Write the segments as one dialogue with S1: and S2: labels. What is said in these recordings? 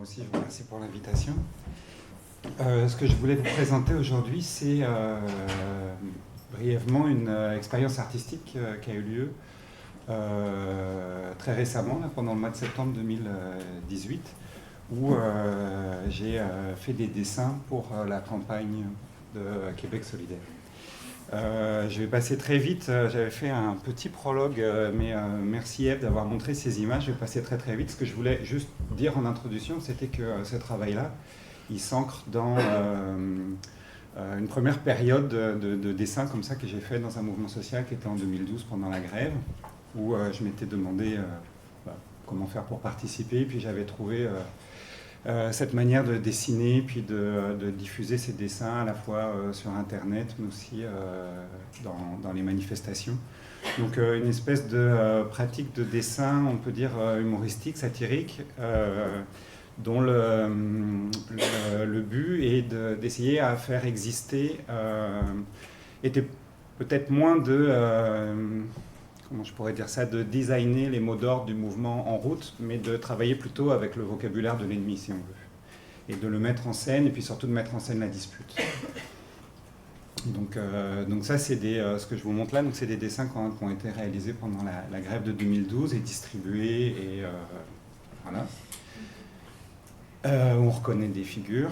S1: aussi, je vous remercie pour l'invitation. Ce que je voulais vous présenter aujourd'hui, c'est brièvement une expérience artistique qui a eu lieu très récemment, là, pendant le mois de septembre 2018, où j'ai fait des dessins pour la campagne de Québec solidaire. Je vais passer très vite, j'avais fait un petit prologue, mais merci Eve d'avoir montré ces images, je vais passer très très vite. Ce que je voulais juste dire en introduction, c'était que ce travail-là, il s'ancre dans une première période de dessin comme ça que j'ai fait dans un mouvement social qui était en 2012 pendant la grève, où je m'étais demandé comment faire pour participer, puis j'avais trouvé cette manière de dessiner, puis de diffuser ces dessins à la fois sur Internet, mais aussi dans les manifestations. Donc une espèce de pratique de dessin, on peut dire humoristique, satirique, dont le but est d'essayer à faire exister, était peut-être moins de... comment je pourrais dire ça, de designer les mots d'ordre du mouvement en route, mais de travailler plutôt avec le vocabulaire de l'ennemi, si on veut, et de le mettre en scène, et puis surtout de mettre en scène la dispute. Donc ça, c'est ce que je vous montre là, donc c'est des dessins qui ont été réalisés pendant la grève de 2012 et distribués, et voilà. On reconnaît des figures.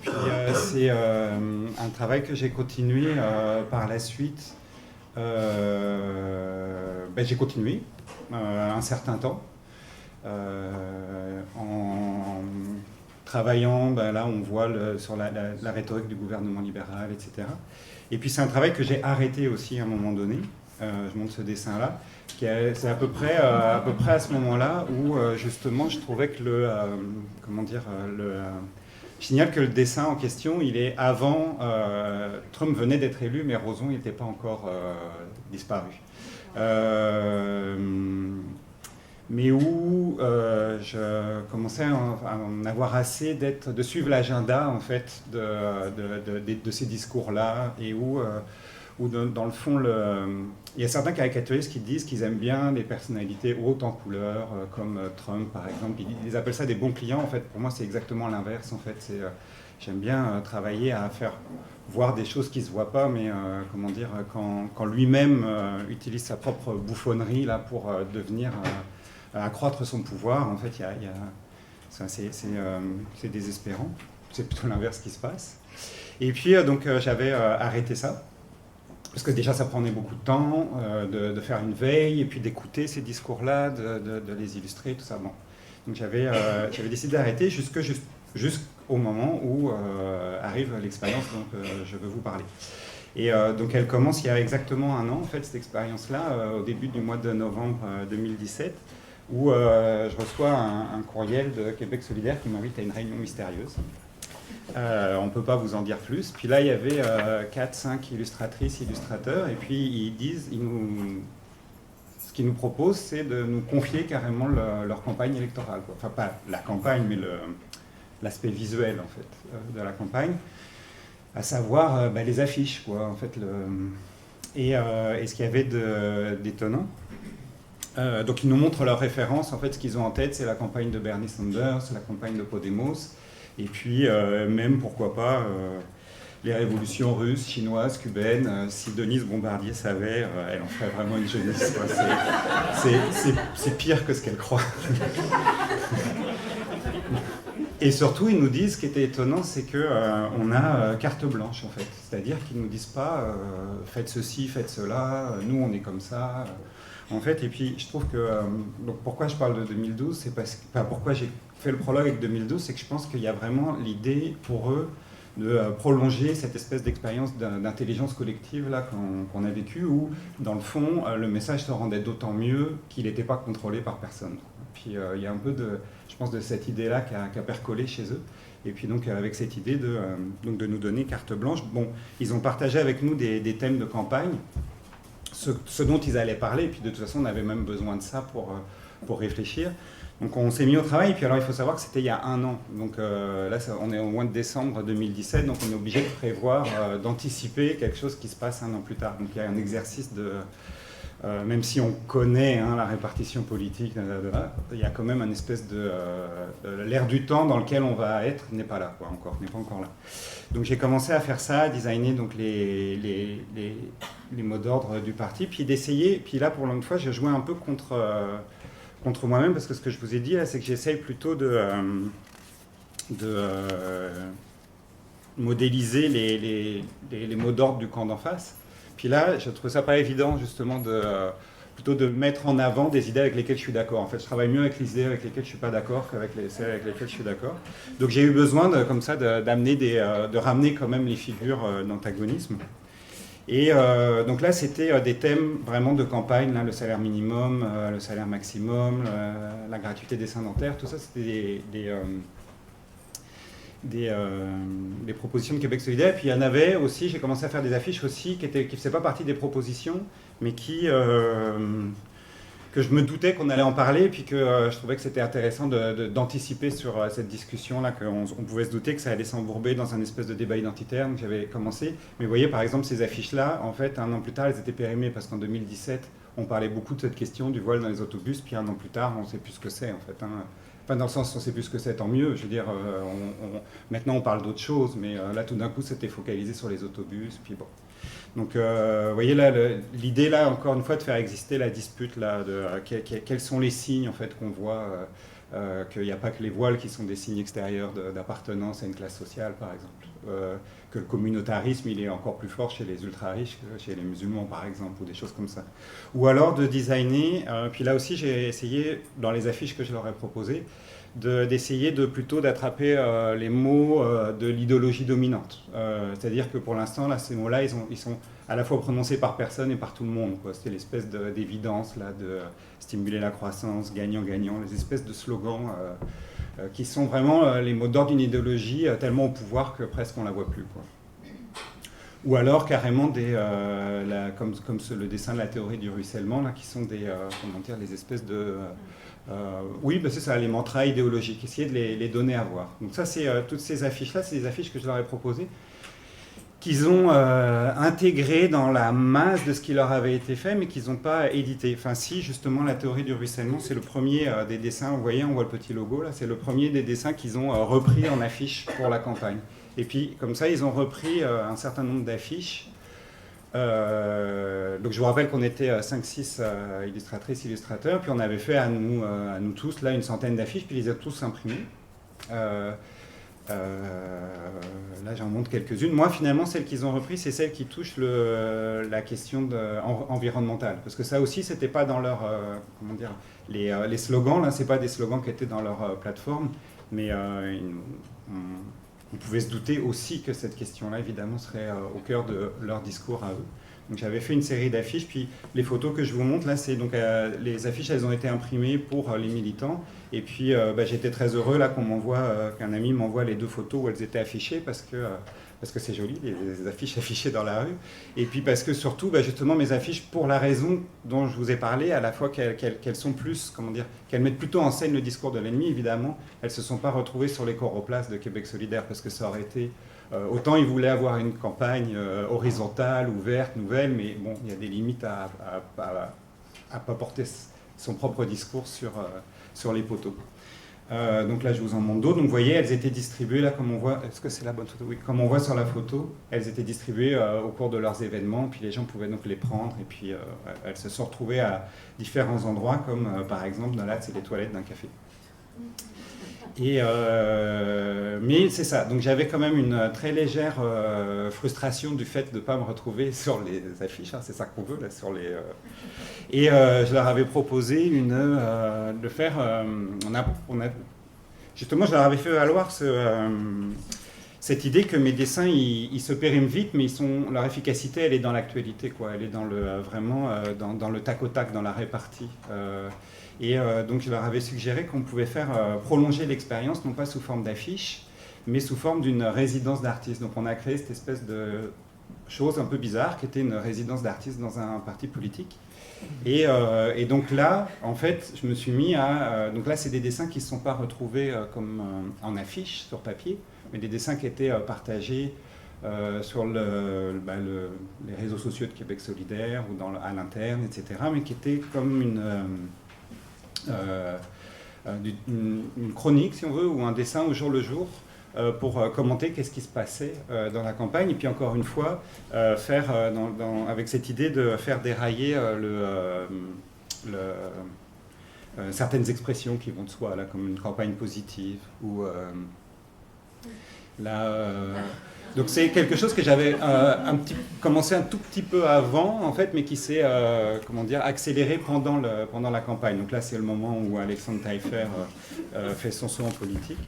S1: Puis c'est un travail que j'ai continué par la suite. J'ai continué un certain temps en travaillant, là on voit sur la rhétorique du gouvernement libéral, etc. Et puis c'est un travail que j'ai arrêté aussi à un moment donné. Je montre ce dessin-là. C'est à peu près à ce moment-là où justement je trouvais que je signale que le dessin en question, il est avant, Trump venait d'être élu, mais Roson n'était pas encore disparu. Mais où je commençais à en avoir assez de suivre l'agenda en fait de ces discours-là, et où dans le fond, il y a certains caricaturistes qui disent qu'ils aiment bien des personnalités hautes en couleur, comme Trump par exemple. Ils appellent ça des bons clients. En fait, pour moi, c'est exactement l'inverse. En fait, j'aime bien travailler à faire voir des choses qui ne se voient pas, mais comment dire, quand lui-même utilise sa propre bouffonnerie là, pour devenir, accroître son pouvoir, en fait, c'est désespérant. C'est plutôt l'inverse qui se passe. Et puis, donc, j'avais arrêté ça. Parce que déjà, ça prenait beaucoup de temps de faire une veille et puis d'écouter ces discours-là, de les illustrer, tout ça. Bon. Donc j'avais décidé d'arrêter jusqu'au moment où arrive l'expérience dont je veux vous parler. Et donc elle commence il y a exactement un an, en fait, cette expérience-là, au début du mois de novembre 2017, où je reçois un courriel de Québec solidaire qui m'invite à une réunion mystérieuse. On ne peut pas vous en dire plus. Puis là, il y avait 4-5 illustratrices, illustrateurs, et puis ce qu'ils nous proposent, c'est de nous confier carrément leur campagne électorale, quoi. Enfin, pas la campagne, mais l'aspect visuel, en fait, de la campagne, à savoir les affiches, quoi, en fait. Et ce qu'il y avait d'étonnant, donc ils nous montrent leurs références, en fait, ce qu'ils ont en tête, c'est la campagne de Bernie Sanders, la campagne de Podemos, et puis même, pourquoi pas, les révolutions russes, chinoises, cubaines. Si Denise Bombardier savait, elle en ferait vraiment une jeunesse. C'est pire que ce qu'elle croit. Et surtout, ils nous disent, ce qui était étonnant, c'est qu'on a carte blanche, en fait. C'est-à-dire qu'ils ne nous disent pas faites ceci, faites cela, nous on est comme ça. En fait, et puis je trouve que, donc pourquoi je parle de 2012, c'est pourquoi j'ai fait le prologue avec 2012, c'est que je pense qu'il y a vraiment l'idée pour eux de prolonger cette espèce d'expérience d'intelligence collective là qu'on a vécue, où dans le fond, le message se rendait d'autant mieux qu'il n'était pas contrôlé par personne. Puis il y a un peu je pense, de cette idée-là qui a percolé chez eux. Et puis donc avec cette idée de nous donner carte blanche, bon, ils ont partagé avec nous des thèmes de campagne, ce dont ils allaient parler, et puis de toute façon on avait même besoin de ça pour réfléchir. Donc on s'est mis au travail, et puis alors il faut savoir que c'était il y a un an, donc là on est au mois de décembre 2017, donc on est obligé de prévoir, d'anticiper quelque chose qui se passe un an plus tard. Donc il y a un exercice même si on connaît la répartition politique, il y a quand même une espèce de... l'air du temps dans lequel on va être n'est pas là, quoi, encore, n'est pas encore là. Donc j'ai commencé à faire ça, à designer donc, les mots d'ordre du parti, puis d'essayer, puis là pour une fois j'ai joué un peu contre moi-même, parce que ce que je vous ai dit là, c'est que j'essaye plutôt de modéliser les mots d'ordre du camp d'en face. Puis là, je trouve ça pas évident justement plutôt de mettre en avant des idées avec lesquelles je suis d'accord. En fait, je travaille mieux avec les idées avec lesquelles je suis pas d'accord qu'avec celles avec lesquelles je suis d'accord. Donc j'ai eu besoin comme ça de ramener quand même les figures d'antagonisme. Et donc là, c'était des thèmes vraiment de campagne, là, le salaire minimum, le salaire maximum, la gratuité des soins dentaires, tout ça, c'était des propositions de Québec solidaire. Et puis il y en avait aussi, j'ai commencé à faire des affiches aussi qui ne faisaient pas partie des propositions, mais que je me doutais qu'on allait en parler, et puis que je trouvais que c'était intéressant d'anticiper sur cette discussion-là, qu'on pouvait se douter que ça allait s'embourber dans un espèce de débat identitaire. Donc j'avais commencé. Mais vous voyez, par exemple, ces affiches-là, en fait, un an plus tard, elles étaient périmées, parce qu'en 2017, on parlait beaucoup de cette question du voile dans les autobus, puis un an plus tard, on ne sait plus ce que c'est, en fait. Enfin, dans le sens, on ne sait plus ce que c'est, tant mieux. Je veux dire, maintenant, on parle d'autre chose, mais là, tout d'un coup, c'était focalisé sur les autobus, puis bon. Donc, vous voyez là, l'idée là, encore une fois, de faire exister la dispute là, quels sont les signes en fait qu'on voit, qu'il n'y a pas que les voiles qui sont des signes extérieurs d'appartenance à une classe sociale, par exemple, que le communautarisme il est encore plus fort chez les ultra riches que chez les musulmans, par exemple, ou des choses comme ça. Ou alors de designer. Puis là aussi, j'ai essayé dans les affiches que je leur ai proposées d'essayer plutôt d'attraper les mots de l'idéologie dominante. C'est-à-dire que pour l'instant, là, ces mots-là, ils sont à la fois prononcés par personne et par tout le monde. C'était l'espèce d'évidence là, de stimuler la croissance, gagnant-gagnant, les espèces de slogans qui sont vraiment les mots d'ordre d'une idéologie tellement au pouvoir que presque on ne la voit plus, quoi. Ou alors carrément comme le dessin de la théorie du ruissellement, là, qui sont les espèces de... oui, c'est ça, les mantras idéologiques, essayer de les donner à voir. Donc ça, c'est toutes ces affiches-là, c'est des affiches que je leur ai proposées, qu'ils ont intégrées dans la masse de ce qui leur avait été fait, mais qu'ils n'ont pas édité. Enfin si, justement, la théorie du ruissellement, c'est le premier des dessins, vous voyez, on voit le petit logo, là, c'est le premier des dessins qu'ils ont repris en affiche pour la campagne. Et puis, comme ça, ils ont repris un certain nombre d'affiches. Donc je vous rappelle qu'on était 5-6 illustratrices, illustrateurs, puis on avait fait à nous tous là une centaine d'affiches, puis ils les a tous imprimées. Là j'en montre quelques-unes. Moi finalement celles qu'ils ont reprises, c'est celles qui touchent la question environnementale, parce que ça aussi c'était pas dans leur comment dire, les slogans là, c'est pas des slogans qui étaient dans leur plateforme, mais on pouvait se douter aussi que cette question-là, évidemment, serait au cœur de leur discours à eux. Donc j'avais fait une série d'affiches, puis les photos que je vous montre, là, c'est donc les affiches, elles ont été imprimées pour les militants. Et puis j'étais très heureux là qu'un ami m'envoie les 2 photos où elles étaient affichées, parce que c'est joli, les affiches affichées dans la rue. Et puis parce que surtout, justement, mes affiches, pour la raison dont je vous ai parlé, à la fois qu'elles sont plus, comment dire, qu'elles mettent plutôt en scène le discours de l'ennemi, évidemment, elles ne se sont pas retrouvées sur les coroplaces de Québec solidaire, parce que ça aurait été... autant ils voulaient avoir une campagne horizontale, ouverte, nouvelle, mais bon, il y a des limites à pas porter son propre discours sur les poteaux. Donc là, je vous en montre d'autres. Donc vous voyez, elles étaient distribuées, là, comme on voit... Est-ce que c'est la bonne photo? Oui, comme on voit sur la photo, elles étaient distribuées au cours de leurs événements, puis les gens pouvaient donc les prendre, et puis elles se sont retrouvées à différents endroits, comme par exemple, là, c'est les toilettes d'un café. Mais c'est ça, donc j'avais quand même une très légère frustration du fait de ne pas me retrouver sur les affiches, c'est ça qu'on veut là, sur les... Et je leur avais proposé de faire... justement, je leur avais fait valoir cette idée que mes dessins, ils se périment vite, mais leur efficacité, elle est dans l'actualité, quoi. Elle est vraiment dans le tac au tac, dans la répartie. Donc je leur avais suggéré qu'on pouvait prolonger l'expérience, non pas sous forme d'affiche, mais sous forme d'une résidence d'artiste. Donc on a créé cette espèce de chose un peu bizarre qui était une résidence d'artiste dans un parti politique. Et donc là, en fait, je me suis mis à... donc là, c'est des dessins qui ne se sont pas retrouvés comme en affiche sur papier, mais des dessins qui étaient partagés sur les réseaux sociaux de Québec solidaire ou à l'interne, etc., mais qui était comme une chronique, si on veut, ou un dessin au jour le jour, pour commenter qu'est-ce qui se passait dans la campagne, et puis encore une fois, faire, avec cette idée de faire dérailler certaines expressions qui vont de soi, là, comme une campagne positive, ou donc c'est quelque chose que j'avais commencé un tout petit peu avant, en fait, mais qui s'est accéléré pendant la campagne. Donc là, c'est le moment où Alexandre Taillefer fait son saut en politique.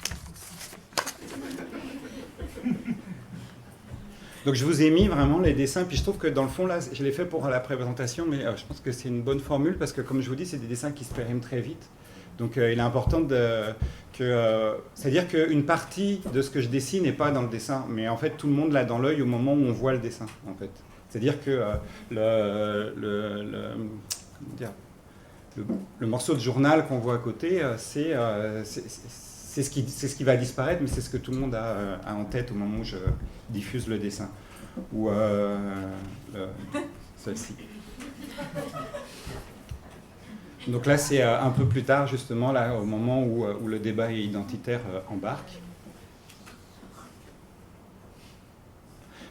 S1: Donc je vous ai mis vraiment les dessins, puis je trouve que dans le fond, là, je l'ai fait pour la présentation, mais je pense que c'est une bonne formule, parce que comme je vous dis, c'est des dessins qui se périment très vite. Donc il est important c'est-à-dire qu'une partie de ce que je dessine n'est pas dans le dessin, mais en fait tout le monde l'a dans l'œil au moment où on voit le dessin, en fait. C'est-à-dire que le morceau de journal qu'on voit à côté, c'est ce qui va disparaître, mais c'est ce que tout le monde a en tête au moment où je diffuse le dessin. Ou celle-ci. Donc là, c'est un peu plus tard, justement, là, au moment où le débat identitaire embarque.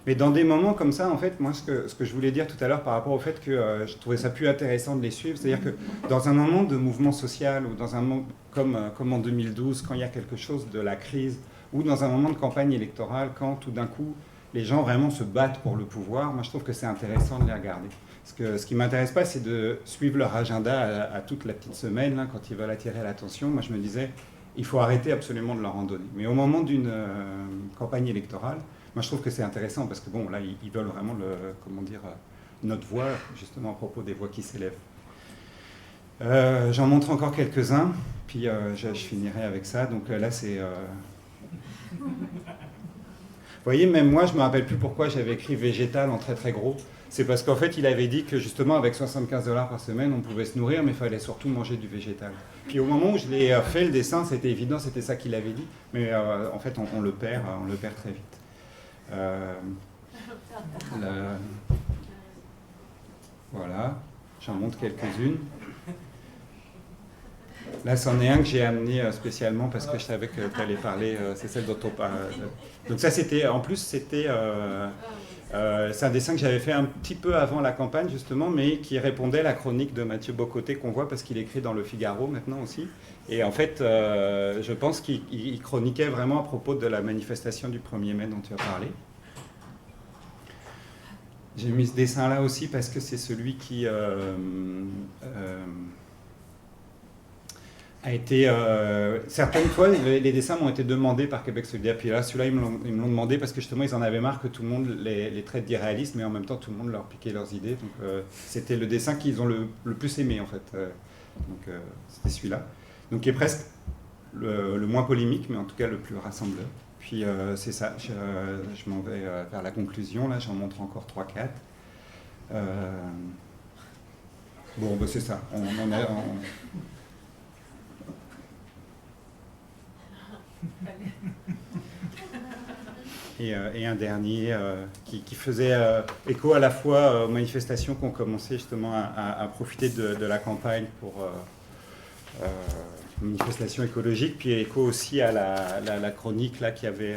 S1: Mais dans des moments comme ça, en fait, moi, ce que je voulais dire tout à l'heure par rapport au fait que je trouvais ça plus intéressant de les suivre, c'est-à-dire que dans un moment de mouvement social, ou dans un moment comme en 2012, quand il y a quelque chose de la crise, ou dans un moment de campagne électorale, quand tout d'un coup, les gens vraiment se battent pour le pouvoir, moi, je trouve que c'est intéressant de les regarder. Ce qui ne m'intéresse pas, c'est de suivre leur agenda à toute la petite semaine, là, quand ils veulent attirer l'attention. Moi, je me disais, il faut arrêter absolument de leur en donner. Mais au moment d'une campagne électorale, moi, je trouve que c'est intéressant, parce que, bon, là, ils veulent vraiment, notre voix, justement, à propos des voix qui s'élèvent. J'en montre encore quelques-uns, puis je finirai avec ça. Donc là, c'est... Vous voyez, même moi, je ne me rappelle plus pourquoi j'avais écrit végétal en très très gros. C'est parce qu'en fait, il avait dit que justement, avec 75 $ par semaine, on pouvait se nourrir, mais il fallait surtout manger du végétal. Puis au moment où je l'ai fait, le dessin, c'était évident, c'était ça qu'il avait dit. Mais en fait, on le perd très vite. Voilà, j'en montre quelques-unes. Là, c'en est un que j'ai amené spécialement parce que je savais que tu allais parler, c'est celle dont on parle. Donc ça, c'était, en plus, c'était... c'est un dessin que j'avais fait un petit peu avant la campagne, justement, mais qui répondait à la chronique de Mathieu Bocoté qu'on voit parce qu'il écrit dans Le Figaro maintenant aussi. Et en fait, je pense qu'il chroniquait vraiment à propos de la manifestation du 1er mai dont tu as parlé. J'ai mis ce dessin-là aussi parce que c'est celui qui a été... certaines fois, les dessins m'ont été demandés par Québec solidaire. Puis là, celui-là, ils me l'ont demandé parce que justement, ils en avaient marre que tout le monde les traite d'irréalistes, mais en même temps, tout le monde leur piquait leurs idées. Donc, c'était le dessin qu'ils ont le plus aimé, en fait. Donc, c'était celui-là. Donc, qui est presque le moins polémique, mais en tout cas le plus rassembleur. Puis, c'est ça. Je m'en vais vers la conclusion. Là, j'en montre encore 3-4. Bon, ben, c'est ça. On en est... Et un dernier qui faisait écho à la fois aux manifestations qui ont commencé justement à profiter de la campagne pour manifestations écologiques, puis écho aussi à la chronique là qui avait,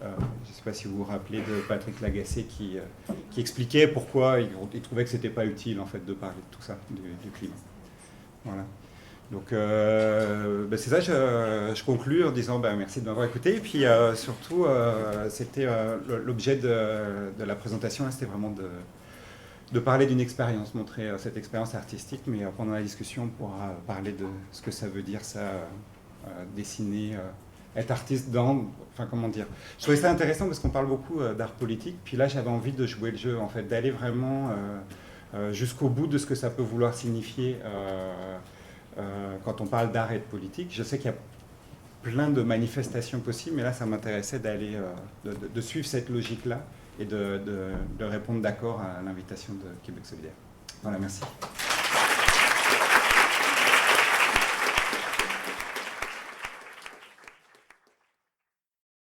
S1: je ne sais pas si vous vous rappelez, de Patrick Lagacé qui expliquait pourquoi il trouvait que c'était pas utile en fait de parler de tout ça, du climat. Voilà. Donc c'est ça, je conclus en disant merci de m'avoir écouté. Et puis surtout, c'était l'objet de la présentation, c'était vraiment de parler d'une expérience, montrer cette expérience artistique. Mais pendant la discussion, on pourra parler de ce que ça veut dire, ça, dessiner, être artiste dans... Enfin, comment dire. Je trouvais ça intéressant parce qu'on parle beaucoup d'art politique. Puis là, j'avais envie de jouer le jeu, en fait, d'aller vraiment jusqu'au bout de ce que ça peut vouloir signifier quand on parle d'art et de politique. Je sais qu'il y a plein de manifestations possibles, mais là, ça m'intéressait d'aller, de suivre cette logique-là et de répondre d'accord à l'invitation de Québec solidaire. Voilà, merci.